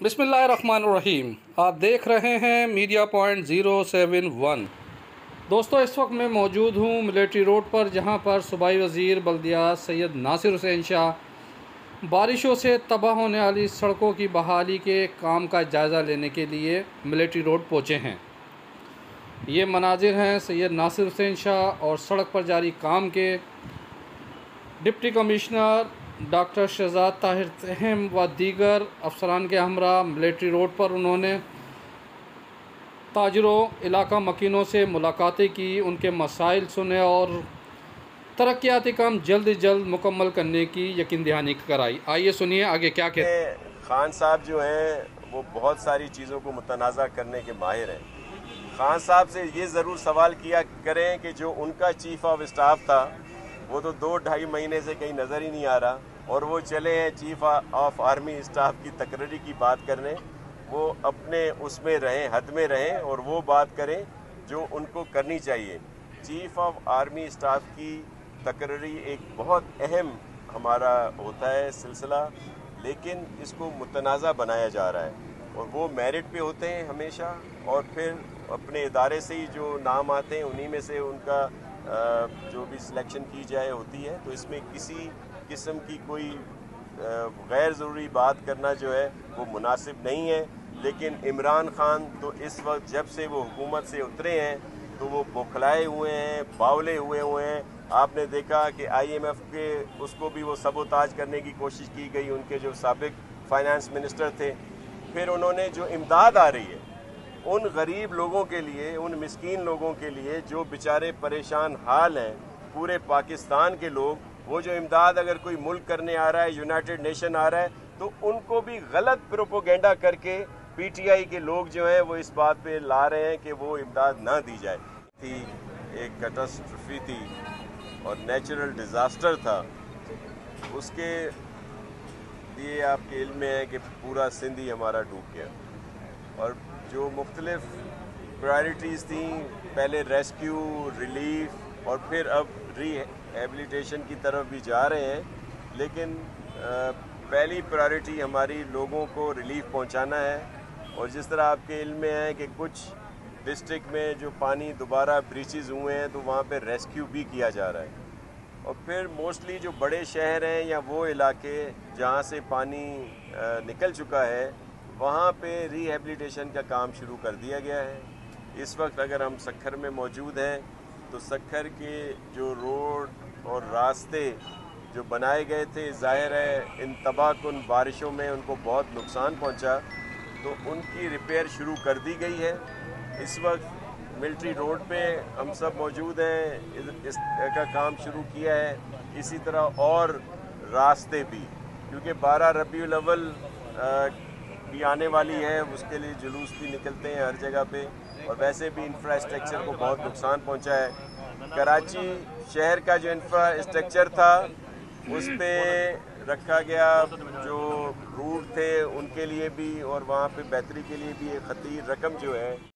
बिस्मिल्लाहिर्रहमानिर्रहीम। आप देख रहे हैं मीडिया पॉइंट 071। दोस्तों, इस वक्त मैं मौजूद हूँ मिलिट्री रोड पर, जहाँ पर सूबाई वज़ीर बल्दियात सैयद नासिर हुसैन शाह बारिशों से तबाह होने वाली सड़कों की बहाली के काम का जायज़ा लेने के लिए मिलिट्री रोड पहुँचे हैं। ये मनाजिर हैं सैयद नासिर हुसैन शाह और सड़क पर जारी काम के deputy commissioner doctor Shahzad Tahir Tahim व दीगर अफसरान के हमरा मिलिट्री रोड पर उन्होंने ताजरों, इलाका मकीनों से मुलाकातें की, उनके मसाइल सुने और तरक्याती काम जल्द से जल्द मुकम्मल करने की यकीन दहानी कराई। आइए सुनिए आगे क्या कहते हैं। खान साहब जो हैं वो बहुत सारी चीज़ों को मुतनाज़ा करने के माहिर हैं। खान साहब से ये ज़रूर सवाल किया करें कि जो उनका चीफ़ ऑफ स्टाफ था वो तो 2-2.5 महीने से कहीं नज़र ही नहीं आ रहा, और वो चले हैं चीफ ऑफ आर्मी स्टाफ की तकरीरी की बात करने। वो अपने उसमें रहें, हद में रहें और वो बात करें जो उनको करनी चाहिए। चीफ ऑफ आर्मी स्टाफ की तकरीरी एक बहुत अहम हमारा होता है सिलसिला, लेकिन इसको मुतनाज़ा बनाया जा रहा है और वो मेरिट पे होते हैं हमेशा, और फिर अपने इदारे से ही जो नाम आते हैं उन्हीं में से उनका जो भी सिलेक्शन की जाए होती है। तो इसमें किसी किस्म की कोई गैर ज़रूरी बात करना जो है वो मुनासिब नहीं है। लेकिन इमरान खान तो इस वक्त जब से वो हुकूमत से उतरे हैं तो वो बौखलाए हुए हैं, बावले हुए हैं। आपने देखा कि IMF के उसको भी वो सबोताज करने की कोशिश की गई, उनके जो साबिक फाइनेंस मिनिस्टर थे। फिर उन्होंने जो इमदाद आ रही है उन गरीब लोगों के लिए, उन मिस्कीन लोगों के लिए जो बेचारे परेशान हाल हैं, पूरे पाकिस्तान के लोग, वो जो इमदाद अगर कोई मुल्क करने आ रहा है, यूनाइटेड नेशन आ रहा है, तो उनको भी गलत प्रोपोगेंडा करके PTI के लोग जो हैं वो इस बात पे ला रहे हैं कि वो इमदाद ना दी जाए। थी एक कैटास्ट्रॉफी थी और नेचुरल डिज़ास्टर था, उसके लिए आपके इल्म में है कि पूरा सिंध ही हमारा डूब गया। और जो मुख्तलिफ प्रायोरिटीज़ थी, पहले रेस्क्यू, रिलीफ और फिर अब रिहेबिलिटेशन की तरफ भी जा रहे हैं, लेकिन पहली प्रायोरिटी हमारी लोगों को रिलीफ पहुंचाना है। और जिस तरह आपके इल्म में है कि कुछ डिस्ट्रिक्ट में जो पानी दोबारा ब्रीचेस हुए हैं तो वहाँ पे रेस्क्यू भी किया जा रहा है। और फिर मोस्टली जो बड़े शहर हैं या वो इलाके जहाँ से पानी निकल चुका है, वहाँ पे रिहेबिलिटेशन का काम शुरू कर दिया गया है। इस वक्त अगर हम सक्खर में मौजूद हैं तो सक्खर के जो रोड और रास्ते जो बनाए गए थे, ज़ाहिर है इन तबाहकुन बारिशों में उनको बहुत नुकसान पहुंचा, तो उनकी रिपेयर शुरू कर दी गई है। इस वक्त मिलिट्री रोड पे हम सब मौजूद हैं, इसका काम शुरू किया है। इसी तरह और रास्ते भी, क्योंकि 12 रबीउल अव्वल भी आने वाली है, उसके लिए जुलूस भी निकलते हैं हर जगह पे, और वैसे भी इंफ्रास्ट्रक्चर को बहुत नुकसान पहुंचा है। कराची शहर का जो इंफ्रास्ट्रक्चर था उस पे रखा गया, जो रूट थे उनके लिए भी और वहाँ पे बेहतरी के लिए भी एक खतीर रकम जो है